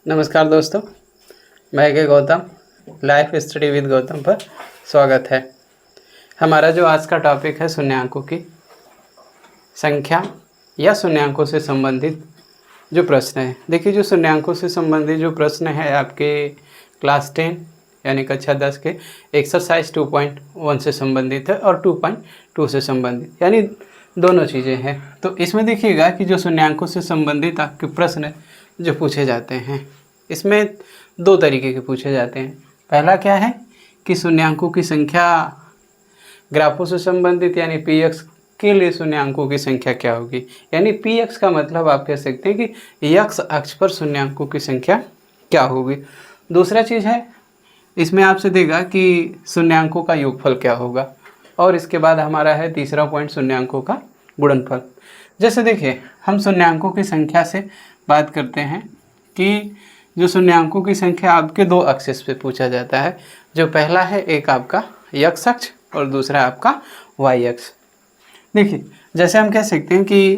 नमस्कार दोस्तों, मैं के Gautam life study with Gautam पर स्वागत है। हमारा जो आज का टॉपिक है शून्यांकों की संख्या या शून्यांकों से संबंधित जो प्रश्न है। देखिए, जो शून्यांकों से संबंधित जो प्रश्न है आपके क्लास 10 यानी कक्षा 10 के एक्सरसाइज 2.1 से संबंधित है और 2.2 से संबंधित, यानी दोनों चीज़ें हैं। तो इसमें देखिएगा कि जो शून्यांकों से संबंधित आपके प्रश्न जो पूछे जाते हैं, इसमें दो तरीके के पूछे जाते हैं। पहला क्या है कि शून्यांकों की संख्या ग्राफों से संबंधित, यानी पी एक्स के लिए शून्यांकों की संख्या क्या होगी, यानी पी एक्स का मतलब आप कह सकते हैं कि एक्स अक्ष पर शून्यांकों की संख्या क्या होगी। दूसरा चीज़ है, इसमें आपसे देगा कि शून्यांकों का योगफल क्या होगा, और इसके बाद हमारा है तीसरा पॉइंट शून्यांकों का गुणनफल। जैसे देखिए, हम शून्यांकों की संख्या से बात करते हैं कि जो शून्यांकों की संख्या आपके दो एक्सिस पे पूछा जाता है। जो पहला है एक आपका एक्स अक्ष और दूसरा आपका वाई अक्ष। देखिए, जैसे हम कह सकते हैं कि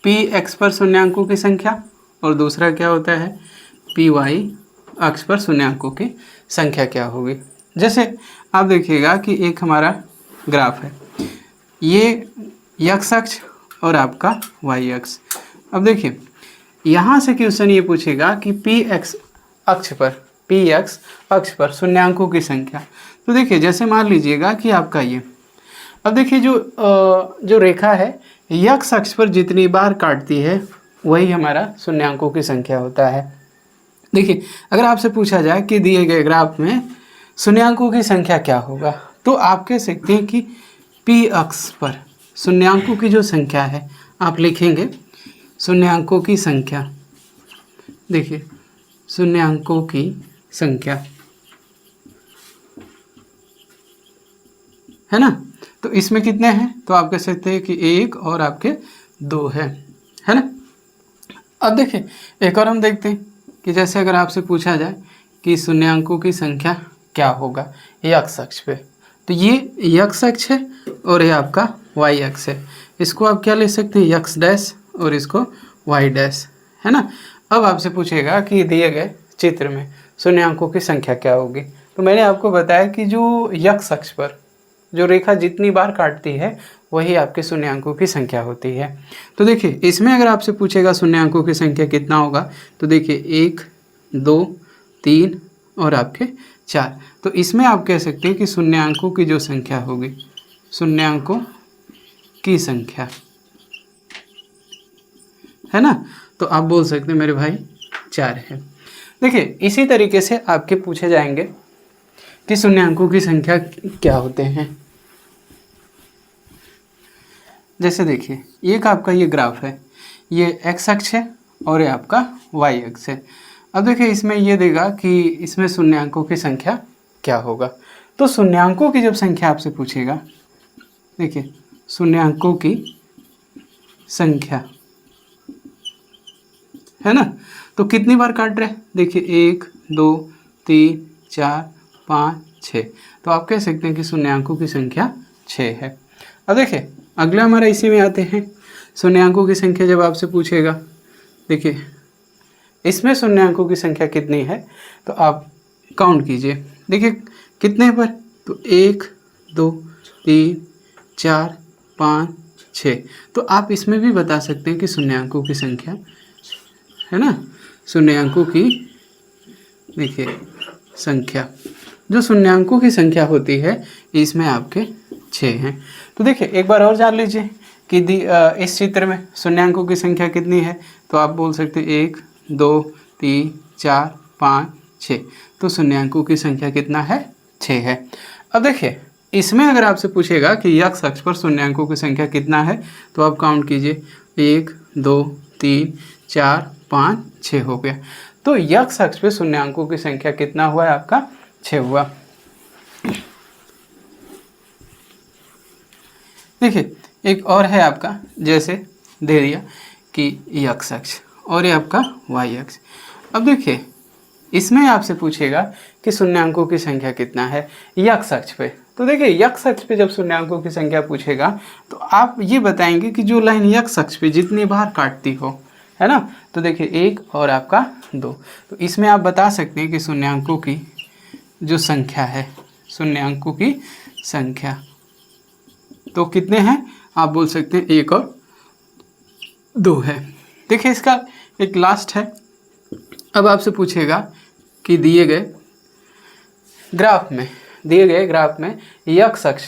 पी एक्स पर शून्यांकों की संख्या और दूसरा क्या होता है पी वाई अक्ष पर शून्यांकों की संख्या क्या होगी। जैसे आप देखिएगा कि एक हमारा ग्राफ है, ये एक्स अक्ष और आपका वाई अक्ष। अब देखिए, यहाँ से क्वेश्चन ये पूछेगा कि पी एक्स अक्ष पर शून्यांकों की संख्या। तो देखिए, जैसे मान लीजिएगा कि आपका ये, अब देखिए जो रेखा है एक्स अक्ष पर जितनी बार काटती है वही हमारा शून्यांकों की संख्या होता है। देखिए, अगर आपसे पूछा जाए कि दिए गए ग्राफ में शून्यांकों की संख्या क्या होगा, तो आप कह सकते हैं कि पी अक्ष पर शून्यांकों की जो संख्या है, आप लिखेंगे शून्यांकों की संख्या। देखिए, शून्यांकों की संख्या है ना, तो इसमें कितने हैं, तो आप कह सकते हैं कि एक और आपके दो है ना। अब देखिए, एक और हम देखते हैं कि जैसे अगर आपसे पूछा जाए कि शून्यांकों की संख्या क्या होगा एक्स अक्ष पे, तो ये एक्स अक्ष है और ये आपका वाई अक्ष है। इसको आप क्या ले सकते हैं, एक्स डैश और इसको वाई डैश, है ना। अब आपसे पूछेगा कि दिए गए चित्र में शून्यांकों की संख्या क्या होगी। तो मैंने आपको बताया कि जो एक्स अक्ष पर जो रेखा जितनी बार काटती है वही आपके शून्यांकों की संख्या होती है। तो देखिए, इसमें अगर आपसे पूछेगा शून्यांकों की संख्या कितना होगा, तो देखिए 1, 2, 3 और आपके 4। तो इसमें आप कह सकते हैं कि शून्यांकों की जो संख्या होगी, शून्यांकों की संख्या है ना, तो आप बोल सकते हैं मेरे भाई 4 है। देखिए, इसी तरीके से आपके पूछे जाएंगे कि शून्यांकों की संख्या क्या होते हैं। जैसे देखिए, एक आपका ये ग्राफ है, ये एक्स अक्ष है और ये आपका वाई अक्ष है। अब देखिए, इसमें ये देगा कि इसमें शून्यांकों की संख्या क्या होगा। तो शून्यांकों की जब संख्या आपसे पूछेगा, देखिए शून्यांकों की संख्या है ना, तो कितनी बार काट रहे हैं, देखिए 1, 2, 3, 4, 5, 6। तो आप कह सकते हैं कि शून्यांकों की संख्या 6 है। अब देखिए, अगला हमारा इसी में आते हैं शून्यांकों की संख्या। जब आपसे पूछेगा, देखिए इसमें शून्यांकों की संख्या कितनी है, तो आप काउंट कीजिए। देखिए कितने पर, तो 1, 2, 3, 4, 5, 6। तो आप इसमें भी बता सकते हैं कि शून्यांकों की संख्या है ना, शून्यांकों की देखिए संख्या, जो शून्यांकों की संख्या होती है इसमें आपके 6 हैं। तो देखिए, एक बार और जान लीजिए कि इस चित्र में शून्यांकों की संख्या कितनी है, तो आप बोल सकते हैं 1, 2, 3, 4, 5, 6। तो शून्यांकों की संख्या कितना है, 6 है। अब देखिए, इसमें अगर आपसे पूछेगा कि एक्स अक्ष पर शून्यांकों की संख्या कितना है, तो आप काउंट कीजिए 1, 2, 3, 4, 5, 6 हो गया। तो एक्स अक्ष पे शून्यांकों की संख्या कितना हुआ है, आपका 6 हुआ। देखिए, एक और है आपका, जैसे दे दिया कि एक्स अक्ष और ये आपका वाई अक्ष। अब देखिए, इसमें आपसे पूछेगा कि शून्यांकों की संख्या कितना है एक्स अक्ष पे। तो देखिए, एक्स अक्ष पे जब शून्यांकों की संख्या पूछेगा, तो आप ये बताएंगे कि जो लाइन एक्स अक्ष पे जितनी बार काटती हो, है ना। तो देखिए 1 और आपका 2, तो इसमें आप बता सकते हैं कि शून्यांकों की जो संख्या है, शून्यांकों की संख्या तो कितने हैं, आप बोल सकते हैं 1 और 2 है। देखिए इसका एक लास्ट है। अब आपसे पूछेगा कि दिए गए ग्राफ में x अक्ष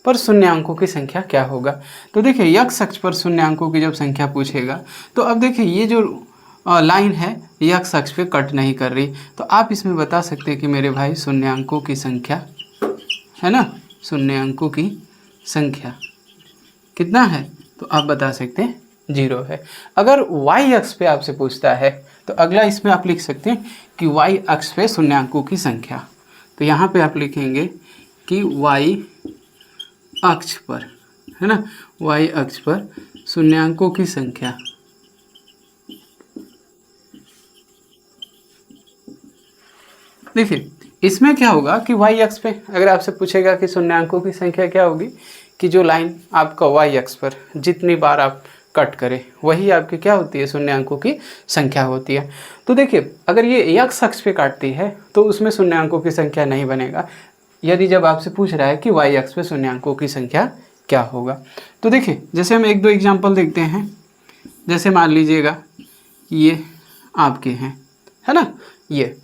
पर शून्यांकों की संख्या क्या होगा। तो देखिए x अक्ष पर शून्यांकों की जब संख्या पूछेगा तो अब देखिए ये जो लाइन है x अक्ष पे कट नहीं कर रही, तो आप इसमें बता सकते हैं कि मेरे भाई शून्यांकों की संख्या है ना, शून्यांकों की संख्या कितना है, तो आप बता सकते हैं 0 है। अगर y अक्ष पे आपसे पूछता है तो अगला इसमें आप लिख सकते हैं कि y अक्ष पे शून्यांकों की संख्या, तो यहाँ पे आप लिखेंगे कि y अक्ष पर, है ना, y अक्ष पर शून्यांकों की संख्या देखिए इसमें क्या होगा कि y अक्ष पे अगर आपसे पूछेगा कि शून्यांकों की संख्या क्या होगी, कि जो लाइन आपका y अक्ष पर जितनी बार आप कट करें वही आपकी क्या होती है, शून्यांकों की संख्या होती है। तो देखिए अगर ये x अक्ष पे काटती है तो उसमें शून्यांकों की संख्या नहीं बनेगा, यदि जब आपसे पूछ रहा है कि y अक्ष पे शून्यांकों की संख्या क्या होगा। तो देखिए जैसे हम 1-2 एग्जाम्पल देखते हैं, जैसे मान लीजिएगा ये आपके हैं, है ना, ये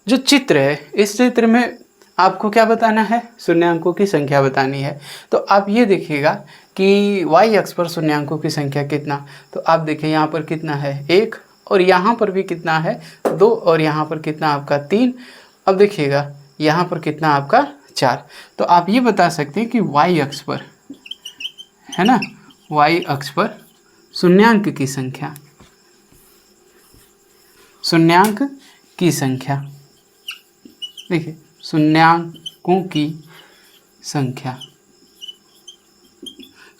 जो चित्र है इस चित्र में आपको क्या बताना है, शून्यांकों की संख्या बतानी है। तो आप ये देखिएगा कि y अक्ष पर शून्यांकों की संख्या कितना, तो आप देखिए यहाँ पर कितना है 1 और यहाँ पर भी कितना है 2 और यहाँ पर कितना आपका 3, अब देखिएगा यहाँ पर कितना आपका 4। तो आप ये बता सकते हैं कि y अक्ष पर, है ना, y अक्ष पर शून्यांक की संख्या, शून्यांक की संख्या देखिए शून्यांकों की संख्या,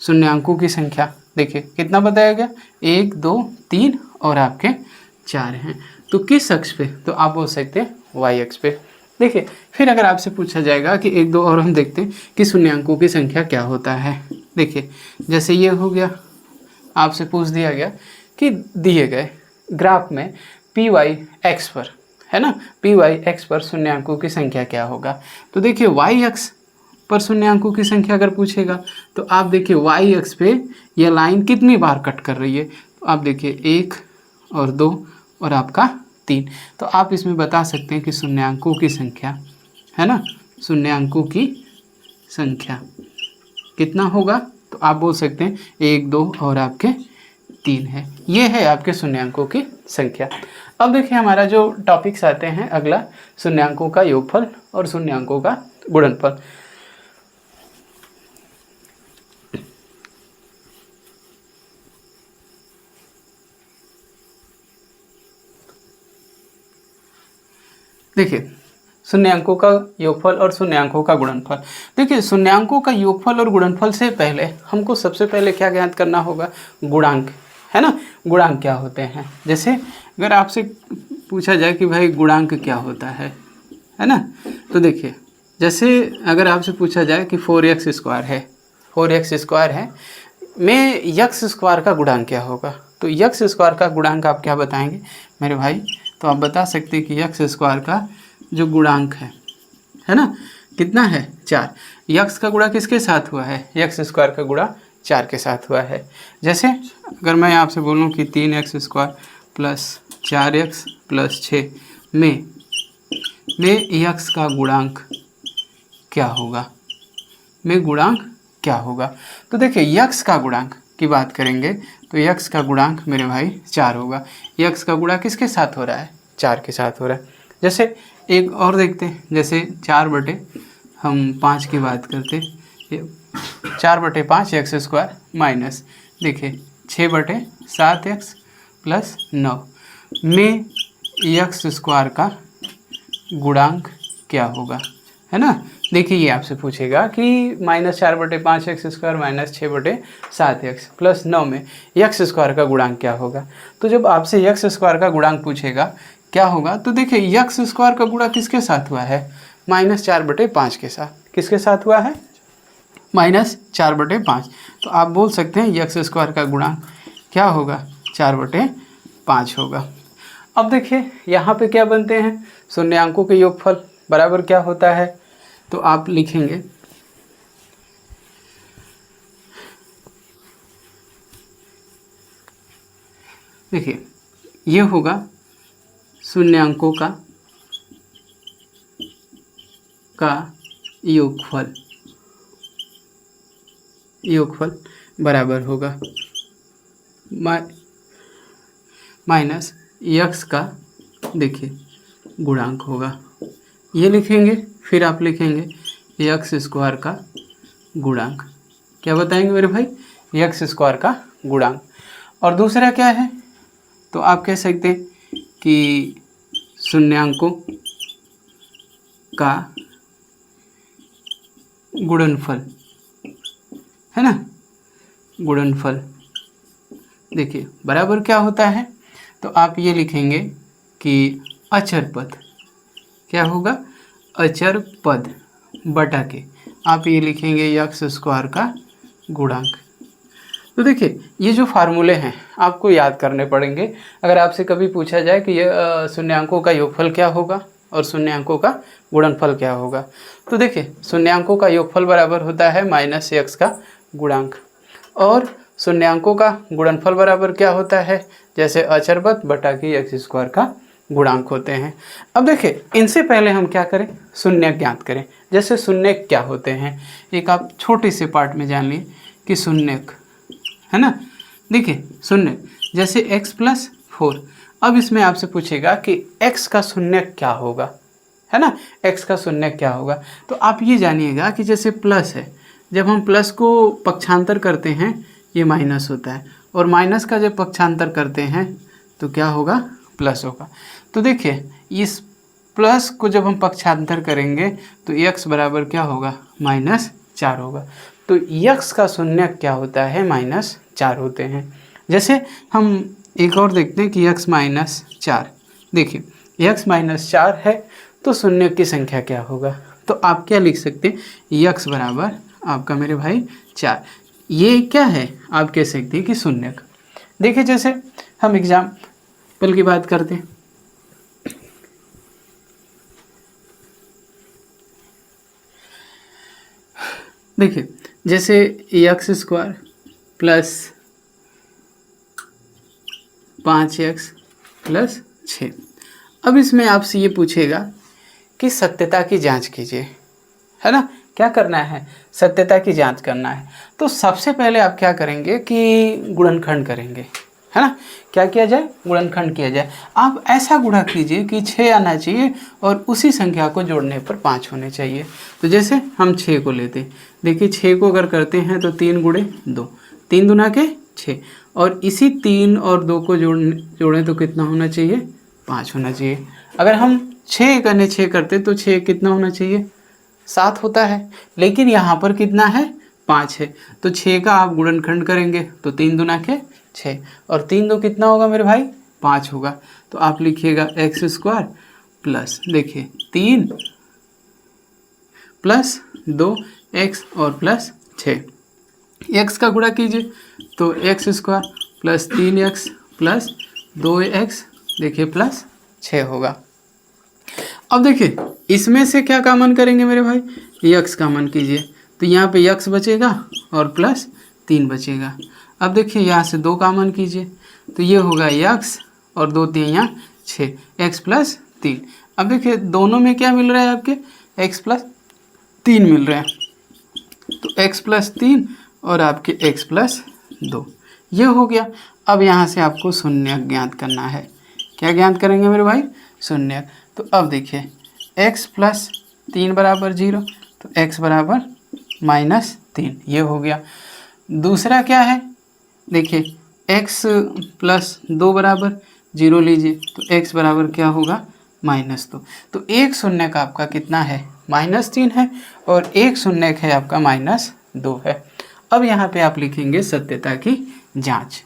शून्यांकों की संख्या देखिए कितना बताया गया 1 2 3 और आपके 4 हैं। तो किस अक्ष पे, तो आप बोल सकते हैं y अक्ष पे। देखिए फिर अगर आपसे पूछा जाएगा कि 1 2 और हम देखते हैं कि शून्यांकों की संख्या क्या होता है। देखिए जैसे ये हो गया, आपसे पूछ दिया गया कि दिए गए ग्राफ में पी वाई एक्स पर, है ना, पी वाई एक्स पर शून्यांकों की संख्या क्या होगा। तो देखिए वाई अक्ष पर शून्यांकों की संख्या अगर पूछेगा तो आप देखिए वाई अक्ष पे यह लाइन कितनी बार कट कर रही है, तो आप देखिए 1 और 2 और आपका 3, तो आप इसमें बता सकते हैं कि शून्यांकों की संख्या, है ना, शून्यांकों की संख्या कितना होगा, तो आप बोल सकते हैं 1 2 और आपके 3 है। ये है आपके शून्यांकों की संख्या। अब देखिए हमारा जो टॉपिक्स आते हैं अगला, शून्यांकों का योगफल और शून्यांकों का गुणनफल। देखिए शून्यांकों का योगफल और शून्यांकों का गुणनफल। देखिए शून्यांकों का योगफल और गुणनफल से पहले हमको सबसे पहले क्या ज्ञात करना होगा, गुणांक, है ना, गुणांक क्या होते हैं। जैसे अगर आपसे पूछा जाए कि भाई गुणांक क्या होता है ना, तो देखिए जैसे अगर आपसे पूछा जाए कि 4x स्क्वायर है, 4x स्क्वायर है में x स्क्वायर का गुणांक क्या होगा, तो x स्क्वायर का गुणांक आप क्या बताएंगे मेरे भाई, तो आप बता सकते हैं कि x स्क्वायर का जो गुणांक है ना कितना है 4। x का गुणा किसके साथ हुआ है, x स्क्वायर का गुणा 4 के साथ हुआ है। जैसे अगर मैं आपसे बोलूं कि 3x square plus 4x plus 6 में x का गुणांक क्या होगा, में गुणांक क्या होगा। तो देखिए x का गुणांक की बात करेंगे तो x का गुणांक मेरे भाई 4 होगा। x का गुणा किसके साथ हो रहा है, 4 के साथ हो रहा है। जैसे एक और देखते हैं, जैसे 4/5 की बात करते, 4/5 एक्स स्क्वायर माइनस देखिए 6/7x प्लस 9 में एक्स स्क्वायर का गुणांक क्या होगा, है ना। देखिए ये आपसे पूछेगा कि -4/5 x square minus 6/7x plus 9 में एक्स स्क्वायर का गुणांक क्या होगा। तो जब आपसे एक्स स्क्वायर का गुणांक पूछेगा क्या होगा, तो देखिए एक्स स्क्वायर का गुणा किसके साथ हुआ है, -4/5 के साथ, किसके साथ हुआ है, -4/5। तो आप बोल सकते हैं एक्स स्क्वायर का गुणांक क्या होगा, 4/5 होगा। अब देखिए यहाँ पे क्या बनते हैं, शून्यांकों के योगफल बराबर क्या होता है, तो आप लिखेंगे देखिए ये होगा शून्यांकों का योगफल बराबर होगा माइनस यक्स का देखिए गुणांक होगा। ये लिखेंगे, फिर आप लिखेंगे यक्स स्क्वायर का गुणांक। क्या बताएंगे मेरे भाई, यक्स स्क्वायर का गुणांक। और दूसरा क्या है, तो आप कह सकते हैं कि शून्यांकों का गुणनफल, है ना, गुणनफल देखिए बराबर क्या होता है, तो आप ये लिखेंगे कि अचर पद, क्या होगा, अचर पद बटा के आप ये लिखेंगे यक्स स्क्वायर का गुणांक। तो देखिए ये जो फार्मूले हैं आपको याद करने पड़ेंगे। अगर आपसे कभी पूछा जाए कि ये शून्यांकों का योगफल क्या होगा और शून्यांकों का गुणनफल क्या होगा, तो देखिए शून्यांकों का योगफल बराबर होता है माइनस यक्स का गुणांक, और शून्यांकों का गुणनफल बराबर क्या होता है, जैसे अचर पद बटा के यक्स स्क्वायर का गुणांक होते हैं। अब देखिए इनसे पहले हम क्या करें, शून्य ज्ञात करें। जैसे शून्य क्या होते हैं, एक आप छोटे से पार्ट में जान लिए कि शून्य, है ना, देखिए शून्य जैसे x+4। अब इसमें आपसे पूछेगा कि x का शून्य क्या होगा, है ना, x का शून्य क्या होगा। तो आप ये जानिएगा कि जैसे प्लस है, जब हम प्लस को पक्षांतर करते हैं ये माइनस होता है, और माइनस का जब पक्षांतर करते हैं तो क्या होगा, प्लस होगा। तो देखिए इस प्लस को जब हम पक्षांतर करेंगे तो x बराबर क्या होगा, -4 होगा। तो यक्स का शून्य क्या होता है, -4 होते हैं। जैसे हम एक और देखते हैं कि x-4, देखिए x-4 है तो शून्य की संख्या क्या होगा, तो आप क्या लिख सकते हैं, यक्स बराबर आपका मेरे भाई 4। ये क्या है, आप कह सकते हैं कि शून्य। देखिए जैसे हम एग्जाम्पल की बात करते हैं, देखिए जैसे x square plus 5x plus 6। अब इसमें आपसे ये पूछेगा कि सत्यता की जांच कीजिए, है ना, क्या करना है, सत्यता की जांच करना है। तो सबसे पहले आप क्या करेंगे कि गुणनखंड करेंगे, है ना, क्या किया जाए, गुणनखंड किया जाए। आप ऐसा गुणा कीजिए कि 6 आना चाहिए और उसी संख्या को जोड़ने पर 5 होने चाहिए। तो जैसे हम 6 को लेते हैं, देखिए 6 को अगर करते हैं तो 3 × 2, 3 दूना के 6, और इसी 3 और 2 को जोड़ें तो कितना होना चाहिए, 5 होना चाहिए। अगर हम 6 करने 6 करते तो 6 कितना होना चाहिए, 7 होता है, लेकिन यहाँ पर कितना है, 5 है। तो 6 का आप गुणनखंड करेंगे तो 3 दूना के 6, और 3 2 कितना होगा मेरे भाई, 5 होगा। तो आप लिखिएगा x² प्लस देखिए 3 प्लस 2x और प्लस 6, x का गुणा कीजिए तो x² plus 3x plus 2x देखिए प्लस 6 होगा। अब देखिए इसमें से क्या कॉमन करेंगे मेरे भाई, यक्स कॉमन कीजिए, तो यहाँ पे यक्स बचेगा और प्लस 3 बचेगा। अब देखिए यहाँ से 2 कॉमन कीजिए तो ये होगा यक्स और 2 3 यहाँ 6, x प्लस 3। अब देखिए दोनों में क्या मिल रहा है, आपके x प्लस 3 मिल रहा है, तो x प्लस 3 और आपके x प्लस 2, ये हो गया। अब यहाँ से आपको शून्य ज्ञात करना है, क्या ज्ञात करेंगे मेरे भाई, शून्य। तो अब देखिए x प्लस 3 बराबर 0, तो x बराबर -3, ये हो गया। दूसरा क्या है, देखिए x प्लस 2 बराबर 0 लीजिए, तो x बराबर क्या होगा, -2। तो एक शून्य का आपका कितना है, -3 है, और एक शून्य है आपका -2 है। अब यहाँ पे आप लिखेंगे सत्यता की जांच,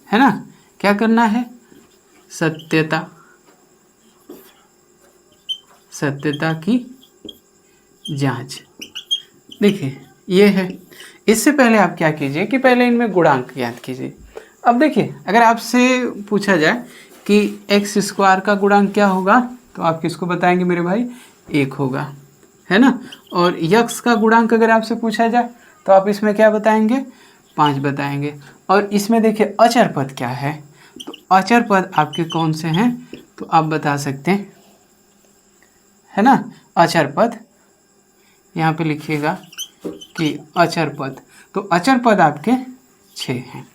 है ना, क्या करना है, सत्यता की जांच। देखिए ये है। इससे पहले आप क्या कीजिए कि पहले इनमें गुणांक ज्ञात कीजिए। अब देखिए अगर आपसे पूछा जाए कि एक्स स्क्वायर का गुणांक क्या होगा तो आप किसको बताएंगे मेरे भाई? 1 होगा, है ना। और यक्स का गुणांक अगर आपसे पूछा जाए तो आप इसमें क्या बताएंगे? 5 बताएंगे। और इसमें देखिए अचर पद क्या है, तो अचर पद आपके कौन से हैं तो आप बता सकते हैं, है ना। अचर पद यहाँ पे लिखिएगा कि अचर पद, तो अचर पद आपके 6 हैं।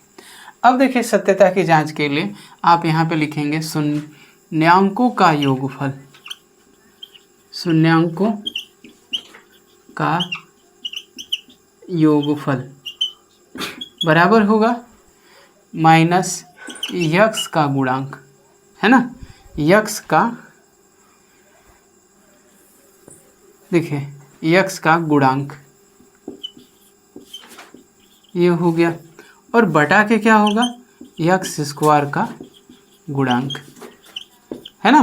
अब देखिए सत्यता की जांच के लिए आप यहाँ पे लिखेंगे शून्यांकों का योगफल, शून्यांकों का योगफल बराबर होगा माइनस यक्स का गुणांक, है ना। यक्स का, देखिए यक्स का गुणांक ये हो गया, और बटा के क्या होगा? यक्स स्क्वायर का गुणांक, है ना।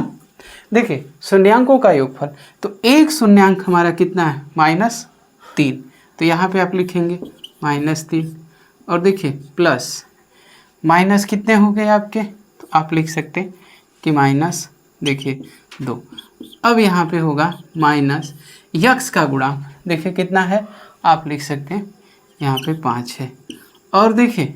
देखिए शून्यांकों का योगफल, तो एक शून्यांक हमारा कितना है? -3, तो यहाँ पे आप लिखेंगे -3, और देखिए प्लस माइनस कितने हो गए आपके, तो आप लिख सकते हैं कि माइनस देखिए 2। अब यहाँ पे होगा माइनस यक्स का गुणांक, देखिए कितना है, आप लिख सकते हैं यहाँ पे 5 है। और देखिए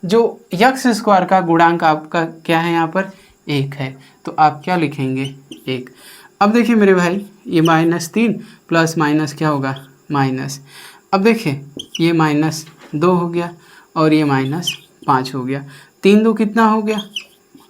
जो यक्स स्क्वायर का गुणांक आपका क्या है यहाँ पर? 1 है, तो आप क्या लिखेंगे? 1। अब देखिए मेरे भाई ये -3 प्लस माइनस क्या होगा? माइनस। अब देखिए ये -2 हो गया और ये -5 हो गया, 3 2 कितना हो गया?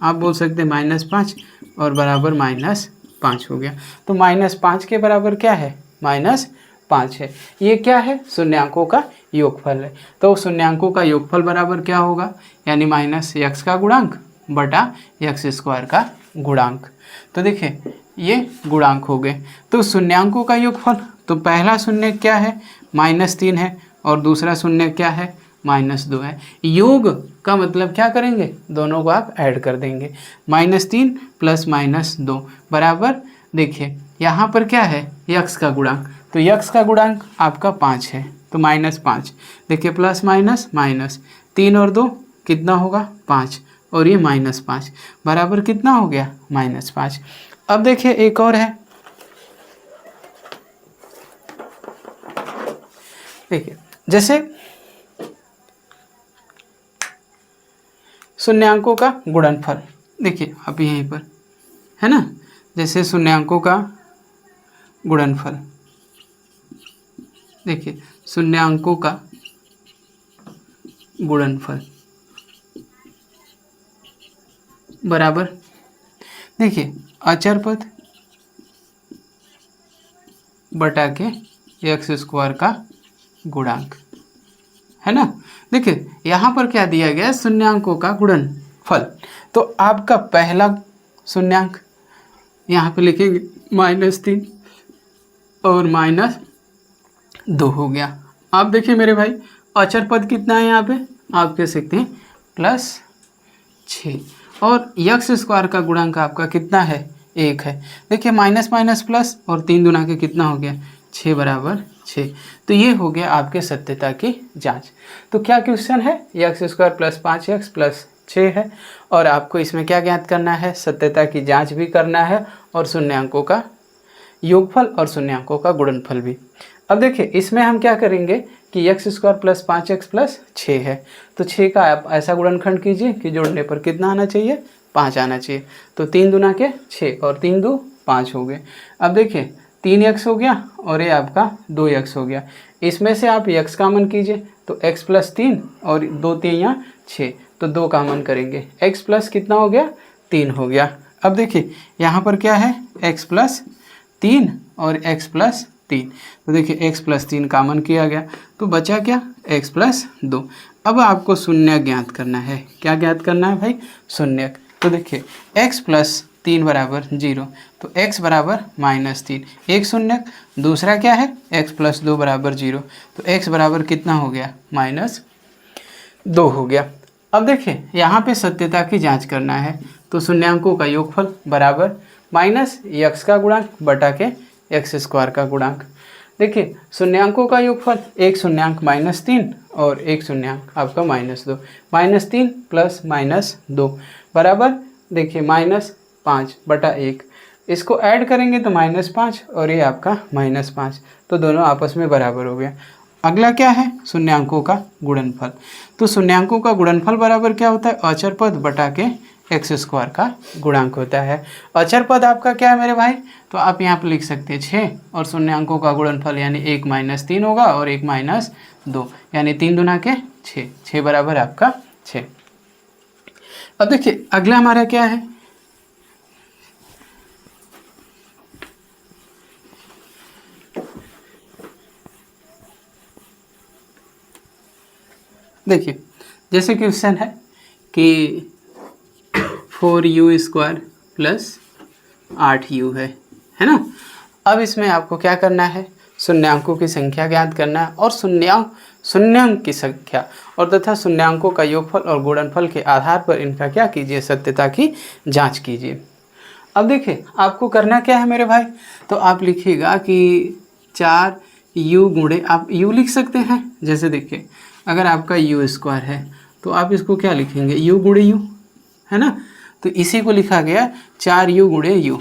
आप बोल सकते हैं -5 और बराबर -5 हो गया। तो -5 के बराबर क्या है? -5 है। ये क्या है? शून्यांकों का योगफल है। तो शून्यांकों का योगफल बराबर क्या होगा? यानी माइनस यक्स का गुणांक बटा यक्स स्क्वायर का गुणांक। तो देखिए ये गुणांक हो गए। तो शून्यांकों का योगफल, तो पहला शून्य क्या है? -3 है, और दूसरा शून्य क्या है? -2 है। योग का मतलब क्या करेंगे? दोनों को आप ऐड कर देंगे। -3 प्लस -2 बराबर, देखिए यहाँ पर क्या है? यक्स का गुणांक, तो यक्स का गुणांक आपका 5 है, तो -5। देखिए प्लस माइनस माइनस, 3 और 2 कितना होगा? 5, और ये -5 बराबर कितना हो गया? -5। अब देखिए एक और है, देखिए जैसे शून्यांकों का गुणनफल, देखिए आप यहीं पर, है ना। जैसे शून्यांकों का गुणनफल, देखिए शून्यांकों का गुणनफल बराबर, देखिए अचर पद बटा के एक्स स्क्वायर का गुणांक, है ना। देखिए यहाँ पर क्या दिया गया है? शून्यांकों का गुणनफल। तो आपका पहला शून्यांक यहाँ पे लिखेंगे -3 और -2 हो गया। आप देखिए मेरे भाई अचर पद कितना है यहाँ पे? आप कह सकते हैं +6, और यक्स स्क्वायर का गुणांक आपका कितना है? 1 है। देखिए माइनस माइनस प्लस, और 3 दूना के कितना हो गया? 6 बराबर 6। तो ये हो गया आपके सत्यता की जांच। तो क्या क्वेश्चन है? X square plus 5x plus 6 है, और आपको इसमें क्या ज्ञात करना है? सत्यता की जांच भी करना है, और शून्यांकों का योगफल और शून्यांकों का गुणनफल भी। अब देखिए इसमें हम क्या करेंगे कि x square plus 5x plus 6 है, तो 6 का आप ऐसा गुणनखंड कीजिए कि जोड़ने पर कितना आना चाहिए? 5 आना चाहिए। तो 3 दूना के 6 और 3 2 5 हो गए। अब देखिए 3x हो गया और ये आपका 2x हो गया। इसमें से आप x कामन कीजिए, तो x प्लस 3 और 2 3 6, तो 2 कामन करेंगे, x प्लस कितना हो गया? 3 हो गया। अब देखिए यहाँ पर क्या है? x प्लस 3 और x प्लस 3, तो देखिए x प्लस 3 कामन किया गया, तो बचा क्या? x plus 2। अब आपको शून्य ज्ञात करना है। क्या ज्ञात करना है भाई? शून्य। तो देखिए x प्लस 3 बराबर 0, तो x बराबर -3, एक शून्य। दूसरा क्या है? x प्लस 2 बराबर 0, तो x बराबर कितना हो गया? -2 हो गया। अब देखिए यहाँ पे सत्यता की जांच करना है, तो शून्यांकों का योगफल बराबर माइनस यक्स का गुणांक बटा के एक्स स्क्वायर का गुणांक। देखिए शून्यांकों का योगफल, एक शून्यांक -3 और एक शून्यांक आपका -2, -3 प्लस -2 बराबर देखिए -5/1। इसको ऐड करेंगे तो -5 और ये आपका -5, तो दोनों आपस में बराबर हो गया। अगला क्या है? शून्यांकों का गुणनफल। तो शून्यांकों का गुणनफल बराबर क्या होता है? अचर पद बटा के x² का गुणांक होता है। अचर पद आपका क्या है मेरे भाई? तो आप यहाँ पर लिख सकते हैं 6 और शून्यांकों का गुणनफल यानी 1 - 3 होगा और 1 - 2 यानी 3 दूना के 6, 6 बराबर आपका 6। अब देखिए अगला हमारा क्या है? देखिए जैसे क्वेश्चन है कि 4u² प्लस 8u है ना। अब इसमें आपको क्या करना है? शून्यांकों की संख्या ज्ञात करना है और शून्यांक की संख्या और तथा शून्यांकों का योगफल और गुणनफल के आधार पर इनका क्या कीजिए? सत्यता की जांच कीजिए। अब देखिए आपको करना क्या है मेरे भाई? तो आप लिखिएगा कि 4u गुणे, आप u लिख सकते हैं। जैसे देखिए अगर आपका u² है तो आप इसको क्या लिखेंगे? u गुणे u, है ना। तो इसी को लिखा गया 4u गुणे u।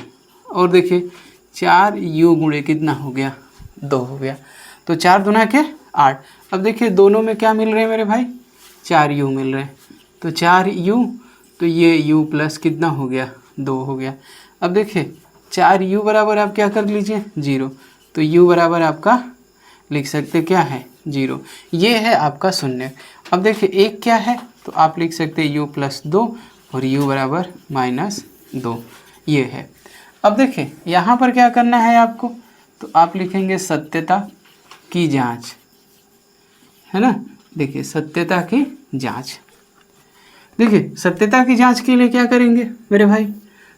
और देखिए 4u गुणे कितना हो गया? 2 हो गया। तो 4 दूना के 8। अब देखिए दोनों में क्या मिल रहे हैं मेरे भाई? 4u मिल रहे हैं। तो 4u, तो ये u प्लस कितना हो गया? 2 हो गया। अब देखिए 4u बराबर आप क्या कर लीजिए? 0। तो u बराबर आपका लिख सकते क्या है? 0। ये है आपका शून्य। अब देखिए एक क्या है? तो आप लिख सकते हैं u + 2 और u बराबर -2, ये है। अब देखिए यहाँ पर क्या करना है आपको? तो आप लिखेंगे सत्यता की जांच, है ना। देखिए सत्यता की जांच। देखिए सत्यता की जांच के लिए क्या करेंगे मेरे भाई?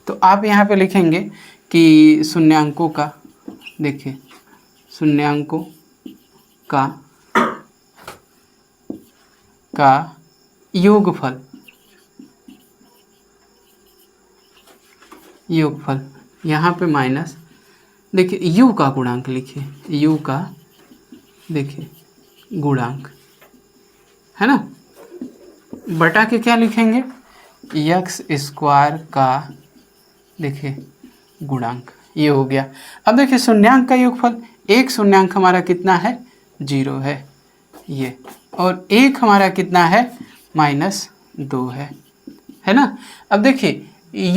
तो आप यहाँ पे लिखेंगे कि शून्यांकों का, देखिए शून्यांकों का योगफल यहाँ पे माइनस, देखिए u का गुणांक लिखिए, u का देखिए गुणांक, है ना, बटा के क्या लिखेंगे? x² का देखिए गुणांक, ये हो गया। अब देखिए शून्यांक का योगफल, एक शून्यांक हमारा कितना है? 0 है ये, और एक हमारा कितना है? -2 है ना। अब देखिए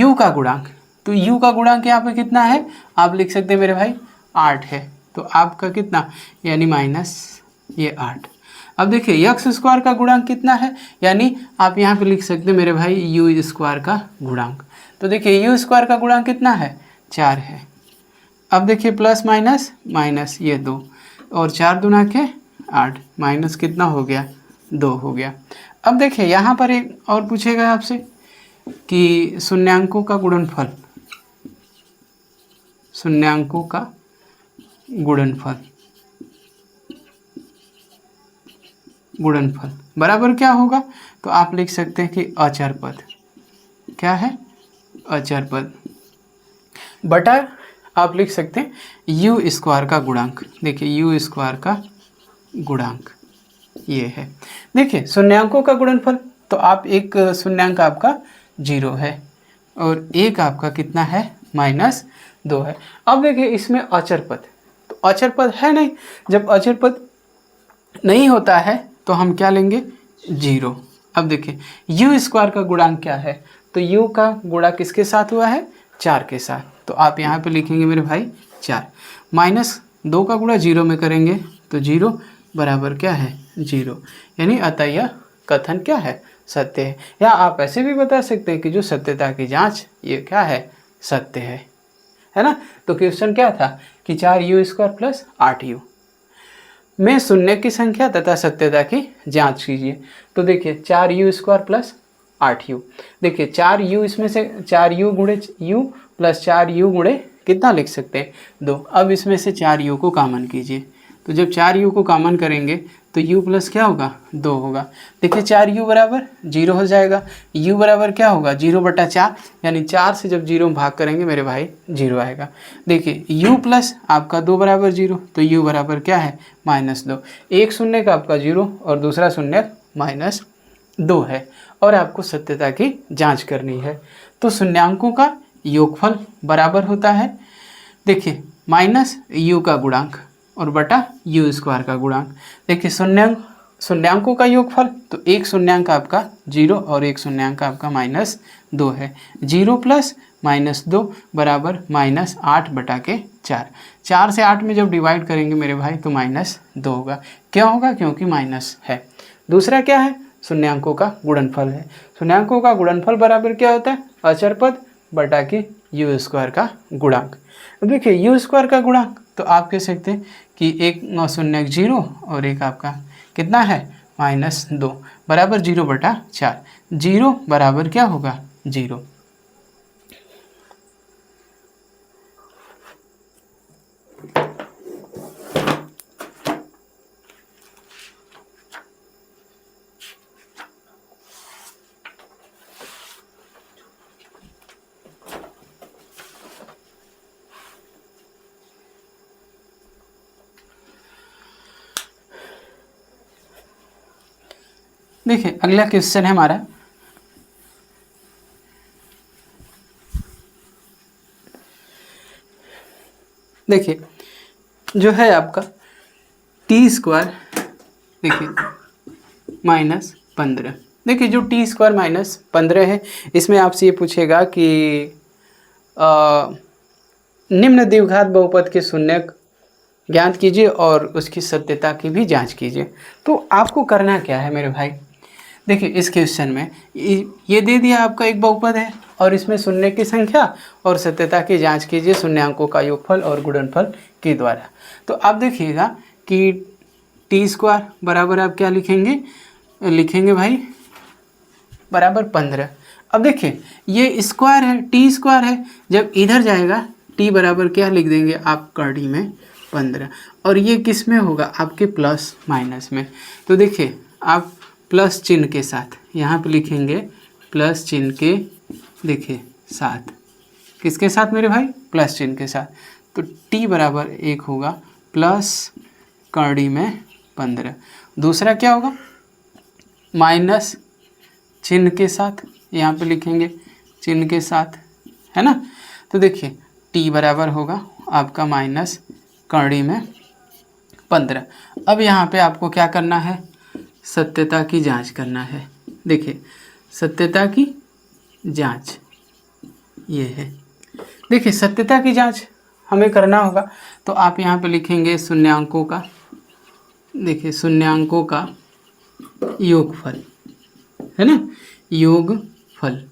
u का गुणांक, तो u का गुणांक यहाँ पे कितना है? आप लिख सकते हैं मेरे भाई 8 है। तो आपका कितना यानी ये 8। अब देखिए x² का गुणांक कितना है? यानी आप यहाँ पे लिख सकते हैं मेरे भाई u² का गुणांक। तो देखिए u² का गुणांक कितना है? 4 है। अब देखिए प्लस माइनस ये 2 और 4 दूना के 8, माइनस कितना हो गया? 2 हो गया। अब देखिए यहाँ पर एक और पूछेगा आपसे कि शून्यांकों का गुणनफल, शून्यांकों का गुणनफल बराबर क्या होगा? तो आप लिख सकते हैं कि अचर पद, क्या है? अचर पद बटा आप लिख सकते हैं u² का गुणांक। देखिए u² का गुणांक ये है। देखिए शून्यांकों का गुणनफल, तो आप एक शून्यांक आपका 0 है और एक आपका कितना है? -2 है। अब देखिए इसमें अचर पद, तो अचर पद है नहीं। जब अचर पद नहीं होता है तो हम क्या लेंगे? 0। अब देखिए u² का गुणांक क्या है? तो u का गुणा किसके साथ हुआ है? 4 के साथ। तो आप यहाँ पे लिखेंगे मेरे भाई 4, -2 का गुणा 0 में करेंगे तो 0 बराबर क्या है? 0। यानी अतः यह कथन क्या है? सत्य है। या आप ऐसे भी बता सकते हैं कि जो सत्यता की जांच ये क्या है? सत्य है ना। तो क्वेश्चन क्या था कि 4u² प्लस 8u में शून्य की संख्या तथा सत्यता की जांच कीजिए। तो देखिए 4u² प्लस 8u, देखिए 4u, इसमें से 4u गुणे u प्लस 4u गुणे कितना लिख सकते हैं? 2। अब इसमें से 4u को कॉमन कीजिए। तो जब 4u को कॉमन करेंगे तो u प्लस क्या होगा 2 होगा। देखिए 4u बराबर 0 हो जाएगा, u बराबर क्या होगा 0/4, यानी 4 से जब 0 भाग करेंगे मेरे भाई 0 आएगा। देखिए u प्लस आपका 2 बराबर 0, तो u बराबर क्या है -2। एक शून्य का आपका 0 और दूसरा शून्य -2 है, और आपको सत्यता की जांच करनी है। तो शून्यांकों का योगफल बराबर होता है, देखिए माइनस u का गुणांक और बटा u स्क्वायर का गुणांक। देखिए शून्यांकों का योगफल, तो एक शून्यांक आपका 0 और एक शून्यांक आपका -2 है। 0 प्लस -2 बराबर -8/4। 4 से 8 में जब डिवाइड करेंगे मेरे भाई तो -2 होगा। क्यों होगा? क्योंकि माइनस है। दूसरा क्या है? शून्यांकों का गुणनफल है। शून्यांकों का गुणनफल बराबर क्या होता है? अचर पद बटा के u स्क्वायर का गुणांक। अब देखिए u स्क्वायर का गुणांक, तो आप कह सकते हैं कि एक शून्य 0 और एक आपका कितना है -2 बराबर 0/4। 0 बराबर क्या होगा 0। देखिए अगला क्वेश्चन है हमारा, देखिए जो है आपका t², देखिए -15। देखिए जो t² -15 है, इसमें आपसे ये पूछेगा कि निम्न द्विघात बहुपद के शून्यक ज्ञात कीजिए और उसकी सत्यता की भी जांच कीजिए। तो आपको करना क्या है मेरे भाई? देखिए इस क्वेश्चन में ये दे दिया आपका एक बहुपद है और इसमें शून्य की संख्या और सत्यता की जांच कीजिए शून्यांकों का योगफल और गुणनफल के द्वारा। तो आप देखिएगा कि t² बराबर आप क्या लिखेंगे? लिखेंगे भाई बराबर 15। अब देखिए ये स्क्वायर है, t² है, जब इधर जाएगा t बराबर क्या लिख देंगे आप कड़ी में 15, और ये किस में होगा आपके प्लस माइनस में। तो देखिए आप प्लस चिन्ह के साथ यहाँ पे लिखेंगे, प्लस चिन्ह के देखिए साथ, किसके साथ मेरे भाई? प्लस चिन्ह के साथ। तो t बराबर 1 होगा प्लस कड़ी में 15। दूसरा क्या होगा? माइनस चिन्ह के साथ, यहाँ पे लिखेंगे चिन्ह के साथ, है ना। तो देखिए t बराबर होगा आपका माइनस कड़ी में 15। अब यहाँ पे आपको क्या करना है? सत्यता की जांच करना है। देखिए सत्यता की जांच ये है। देखिए सत्यता की जांच हमें करना होगा, तो आप यहाँ पे लिखेंगे शून्यांकों का, देखिए शून्यांकों का योगफल, है ना, योगफल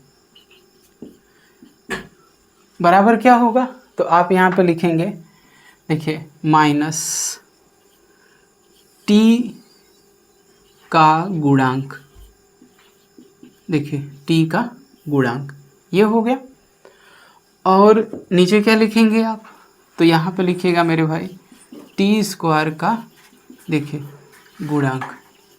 बराबर क्या होगा? तो आप यहाँ पे लिखेंगे देखिए माइनस t का गुणांक, देखिए t का गुणांक ये हो गया। और नीचे क्या लिखेंगे आप? तो यहाँ पे लिखिएगा मेरे भाई t² का, देखिए गुणांक,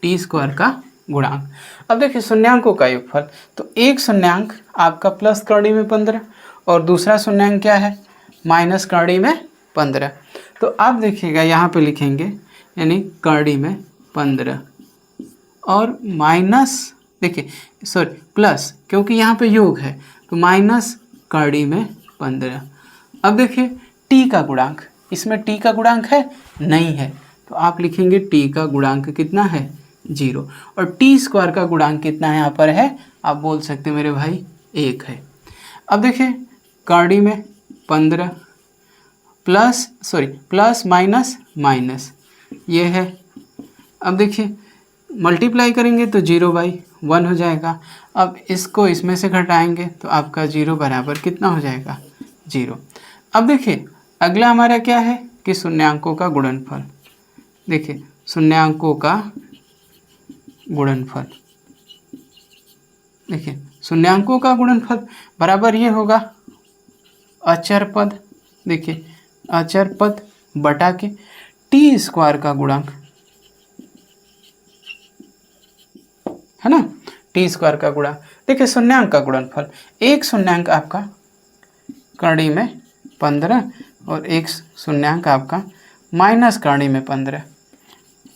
t² का गुणांक। अब देखिए शून्यांकों का योगफल, तो एक शून्यांक आपका प्लस कड़ी में 15 और दूसरा शून्यांक क्या है? माइनस कड़ी में 15। तो आप देखिएगा यहाँ पे लिखेंगे यानी कड़ी में 15 और माइनस, देखिए सॉरी प्लस, क्योंकि यहाँ पे योग है तो माइनस कड़ी में 15। अब देखिए t का गुणांक, इसमें t का गुणांक है नहीं है, तो आप लिखेंगे t का गुणांक कितना है 0, और t² का गुणांक कितना है यहाँ पर है? आप बोल सकते मेरे भाई 1 है। अब देखिए कड़ी में 15 प्लस माइनस माइनस ये है। अब देखिए मल्टीप्लाई करेंगे तो 0/1 हो जाएगा। अब इसको इसमें से घटाएंगे तो आपका 0 बराबर कितना हो जाएगा 0। अब देखिए अगला हमारा क्या है कि शून्यांकों का गुणनफल। देखिए शून्यांकों का गुणनफल, देखिए शून्यांकों का गुणनफल बराबर ये होगा अचर पद, देखिए अचर पद बटा के t² का गुणांक, है ना, टी स्क्वायर का गुणा। देखिए शून्यांक का गुणनफल, एक शून्यांक आपका कड़ी में 15 और एक शून्यांक आपका माइनस कड़ी में 15,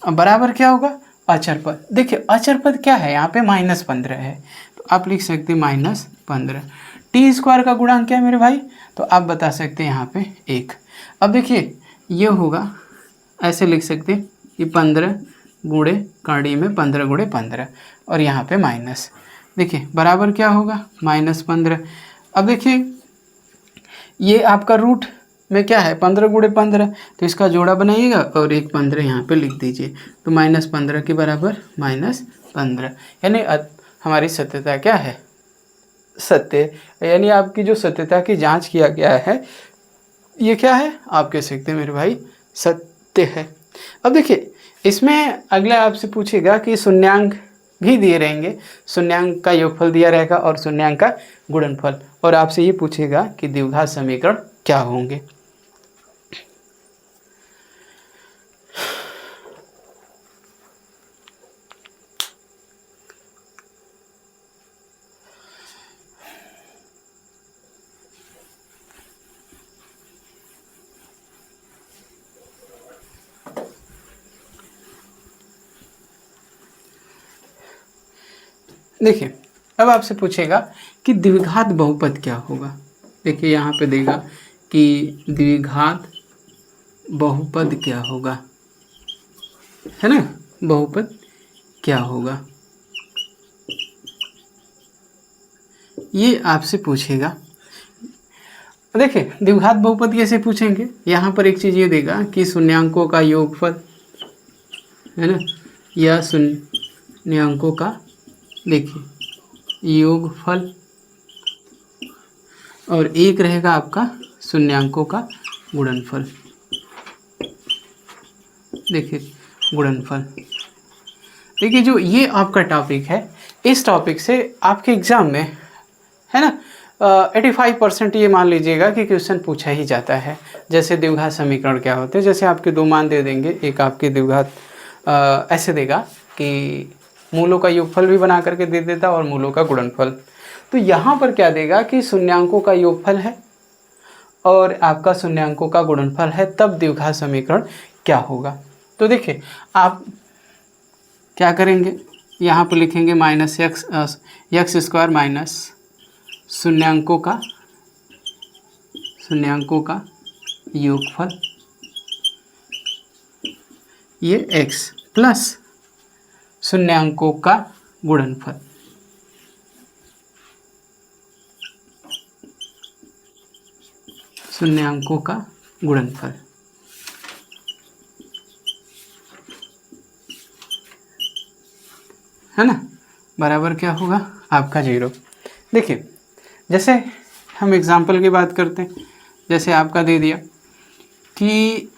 अब बराबर क्या होगा, अचर पद। देखिए अचर पद क्या है, यहाँ पे -15 है, तो आप लिख सकते हैं -15। टी स्क्वायर का गुणांक क्या है मेरे भाई, तो आप बता सकते हैं यहाँ पे 1। अब देखिए ये होगा, ऐसे लिख सकते हैं कि 15 गुणे कड़ी में 15 गुणे 15 और यहाँ पे माइनस, देखिए बराबर क्या होगा, -15। अब देखिए ये आपका रूट में क्या है, 15 गुणे 15, तो इसका जोड़ा बनाइएगा और एक 15 यहाँ पे लिख दीजिए, तो -15 के बराबर -15, यानी हमारी सत्यता क्या है, सत्य, यानी आपकी जो सत्यता की जांच किया गया है ये क्या है, आप कह सकते हैं मेरे भाई सत्य है। अब देखिए इसमें अगला आपसे पूछेगा कि शून्यांक भी दिए रहेंगे, शून्यांक का योगफल दिया रहेगा और शून्यांक का गुणनफल, और आपसे ये पूछेगा कि द्विघात समीकरण क्या होंगे। देखिए अब आपसे पूछेगा कि द्विघात बहुपद क्या होगा। देखिए यहाँ पे देगा कि द्विघात बहुपद क्या होगा, है ना, बहुपद क्या होगा, ये आपसे पूछेगा। देखिए द्विघात बहुपद कैसे पूछेंगे, यहाँ पर एक चीज़ ये देगा कि शून्यांकों का योगफल, है ना, या शून्यांकों का, देखिए योगफल, और एक रहेगा आपका शून्यांकों का गुणनफल। देखिए गुणनफल, देखिए जो ये आपका टॉपिक है, इस टॉपिक से आपके एग्ज़ाम में, है ना, 85% ये मान लीजिएगा कि क्वेश्चन पूछा ही जाता है। जैसे द्विघात समीकरण क्या होते हैं, जैसे आपके दो मान दे देंगे, एक आपके द्विघात ऐसे देगा कि मूलों का योगफल भी बना करके दे देता और मूलों का गुणनफल, तो यहाँ पर क्या देगा कि शून्यांकों का योगफल है और आपका शून्यांकों का गुणनफल है, तब द्विघात समीकरण क्या होगा। तो देखिए आप क्या करेंगे, यहाँ पर लिखेंगे -x स्क्वायर माइनस शून्यांकों का योगफल, ये x प्लस शून्यांकों का गुणनफल, शून्यांकों का गुणनफल, है ना, बराबर क्या होगा आपका 0। देखिए जैसे हम एग्जाम्पल की बात करते हैं, जैसे आपका दे दिया कि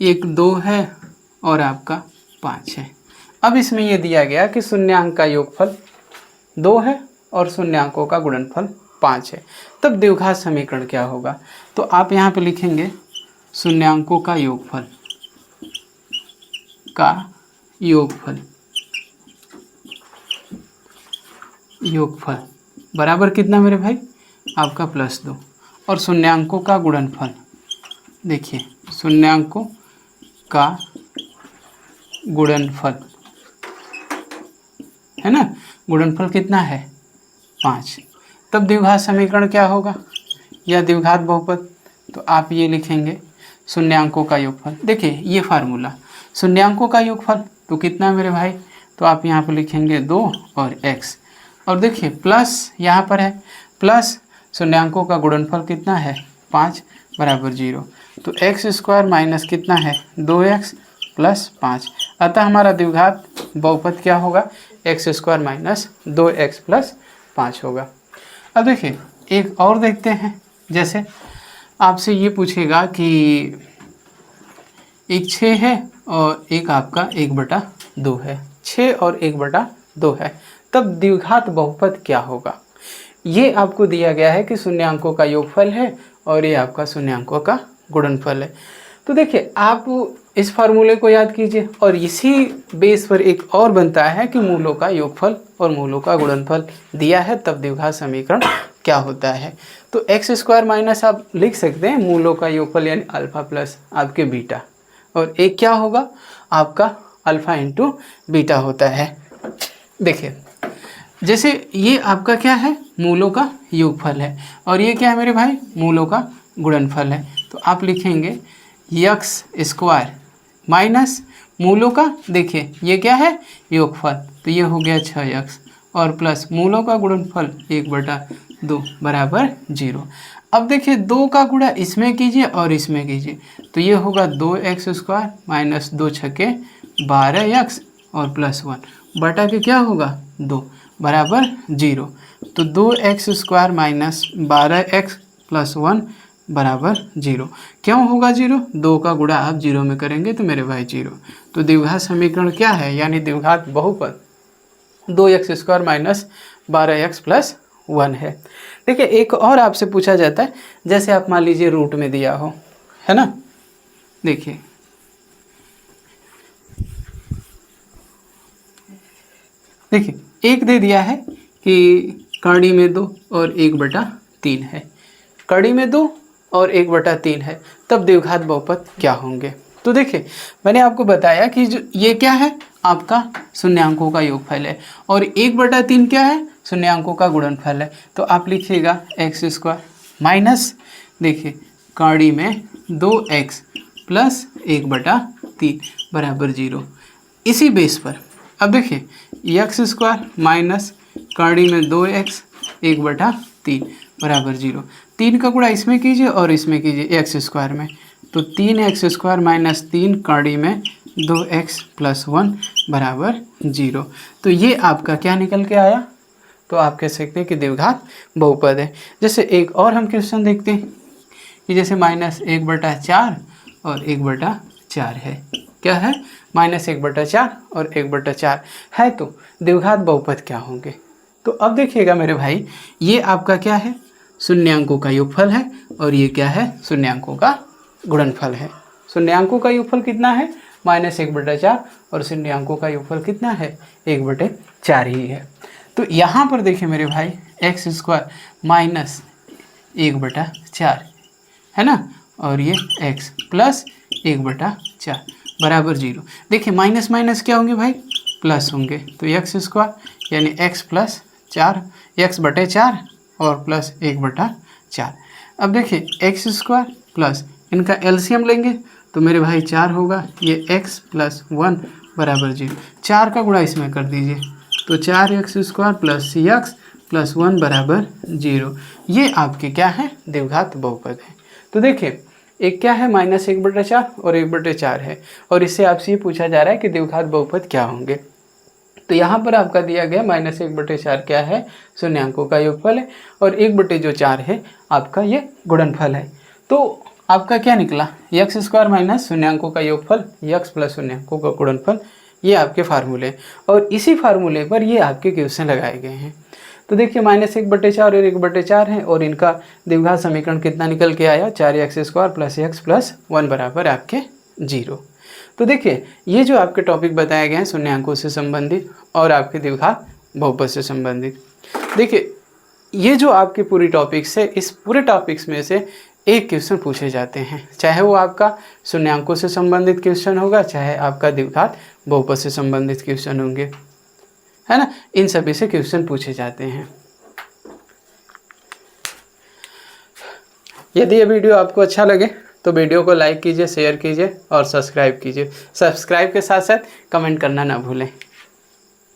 1 2 है और आपका 5 है। अब इसमें ये दिया गया कि शून्यांक का योगफल 2 है और शून्यांकों का गुणनफल 5 है, तब द्विघात समीकरण क्या होगा। तो आप यहाँ पे लिखेंगे शून्यांकों का योगफल बराबर कितना मेरे भाई, आपका +2, और शून्यांकों का गुणनफल, देखिए शून्यांकों का गुणनफल, है ना, गुणनफल कितना है 5, तब द्विघात समीकरण क्या होगा या द्विघात बहुपद। तो आप ये लिखेंगे शून्यांकों का योगफल। देखिए ये फार्मूला, शून्यांकों का योगफल तो कितना मेरे भाई, तो आप यहाँ पर लिखेंगे 2 और x, और देखिए प्लस यहाँ पर है, प्लस शून्यांकों का गुणनफल कितना है 5 बराबर 0, तो x स्क्वायर माइनस कितना है 2x प्लस 5, अतः हमारा द्विघात बहुपद क्या होगा, x square minus 2x plus 5 होगा। अब देखिए एक और देखते हैं, जैसे आपसे ये पूछेगा कि एक 6 है और एक आपका 1/2 है, 6 और 1/2 है, तब द्विघात बहुपद क्या होगा। ये आपको दिया गया है कि शून्यांकों का योगफल है और ये आपका शून्यांकों का गुणनफल है। तो देखिए आप इस फार्मूले को याद कीजिए और इसी बेस पर एक और बनता है कि मूलों का योगफल और मूलों का गुणनफल दिया है, तब द्विघात समीकरण क्या होता है। तो एक्स स्क्वायर माइनस आप लिख सकते हैं मूलों का योगफल यानी अल्फा प्लस आपके बीटा, और एक क्या होगा आपका अल्फा इंटू बीटा होता है। देखिए जैसे ये आपका क्या है मूलों का योगफल है और ये क्या है मेरे भाई मूलों का गुणनफल है, तो आप लिखेंगे एक्स स्क्वायर माइनस मूलों का, देखिए ये क्या है योगफल, तो ये हो गया 6x और प्लस मूलों का गुणनफल 1/2 बराबर 0। अब देखिए 2 का गुणा इसमें कीजिए और इसमें कीजिए, तो ये होगा 2x स्क्वायर माइनस 2 छक्के 12x और प्लस 1 बटा के क्या होगा 2 बराबर 0। तो 2x square minus 12x plus 1 बराबर 0। क्यों होगा 0? 2 का गुणा आप 0 में करेंगे तो मेरे भाई 0। तो द्विघात समीकरण क्या है यानी द्विघात बहुपद 2x square minus 12x plus 1 है। देखिए एक और आपसे पूछा जाता है, जैसे आप मान लीजिए रूट में दिया हो, है ना, देखिए एक दे दिया है कि कड़ी में 2 और 1/3 है, कड़ी में 2 और 1/3 है, तब द्विघात बहुपद क्या होंगे। तो देखिए मैंने आपको बताया कि जो ये क्या है आपका शून्यांकों का योगफल है और 1/3 क्या है शून्यांकों का गुणनफल है। तो आप लिखिएगा एक्स स्क्वायर माइनस देखिए कड़ी में 2x प्लस 1/3 बराबर 0। इसी बेस पर अब देखिए एक्स स्क्वायर माइनस कड़ी में 2x 1/3 बराबर 0। 3 का गुणा इसमें कीजिए और इसमें कीजिए एक्स स्क्वायर में, तो 3x स्क्वायर माइनस 3 कड़ी में 2x प्लस 1 बराबर 0। तो ये आपका क्या निकल के आया, तो आप कह सकते हैं कि द्विघात बहुपद है। जैसे एक और हम क्वेश्चन देखते हैं कि जैसे -1/4 और 1/4 है, क्या है -1/4 और 1/4 है, तो द्विघात बहुपद क्या होंगे। तो अब देखिएगा मेरे भाई ये आपका क्या है शून्यांकों का योगफल है और ये क्या है शून्यांकों का गुणनफल है। शून्यांकों का योगफल कितना है -1/4 और शून्यांकों का योगफल कितना है 1/4 ही है। तो यहाँ पर देखिए मेरे भाई एक्स स्क्वायर माइनस 1/4 है ना, और ये x प्लस 1/4 बराबर 0। देखिए माइनस माइनस क्या होंगे भाई प्लस होंगे, तो एक्स स्क्वायर यानी x प्लस 4 x/4 और प्लस 1/4। अब देखिए एक्स स्क्वायर प्लस इनका एलसीएम लेंगे तो मेरे भाई 4 होगा, ये x प्लस 1 बराबर 0। 4 का गुणा इसमें कर दीजिए तो 4x square plus x plus 1 बराबर 0। ये आपके क्या है द्विघात बहुपद है। तो देखिए एक क्या है -1/4 और 1/4 है और इससे आपसे ये पूछा जा रहा है कि द्विघात बहुपद क्या होंगे। तो यहाँ पर आपका दिया गया -1/4 क्या है शून्यांकों का योगफल है और 1/4 है आपका ये गुणनफल है। तो आपका क्या निकला एक्स स्क्वायर माइनस शून्यांकों का योगफल x प्लस शून्यांकों का गुणनफल, ये आपके फार्मूले और इसी फार्मूले पर ये आपके क्वेश्चन लगाए गए हैं। तो देखिए -1/4 और 1/4 है और इनका द्विघात समीकरण कितना निकल के आया 4x square plus x plus 1 बराबर आपके 0। तो देखिए ये जो आपके टॉपिक बताए गए हैं शून्यांकों से संबंधित और आपके द्विघात बहुपद से संबंधित, देखिए ये जो आपके पूरी टॉपिक्स है इस पूरे टॉपिक्स में से एक क्वेश्चन पूछे जाते हैं, चाहे वो आपका शून्यांकों से संबंधित क्वेश्चन होगा चाहे आपका द्विघात बहुपद से संबंधित क्वेश्चन होंगे, है ना, इन सभी से क्वेश्चन पूछे जाते हैं। यदि ये वीडियो आपको अच्छा लगे तो वीडियो को लाइक कीजिए, शेयर कीजिए और सब्सक्राइब कीजिए। सब्सक्राइब के साथ साथ कमेंट करना ना भूलें।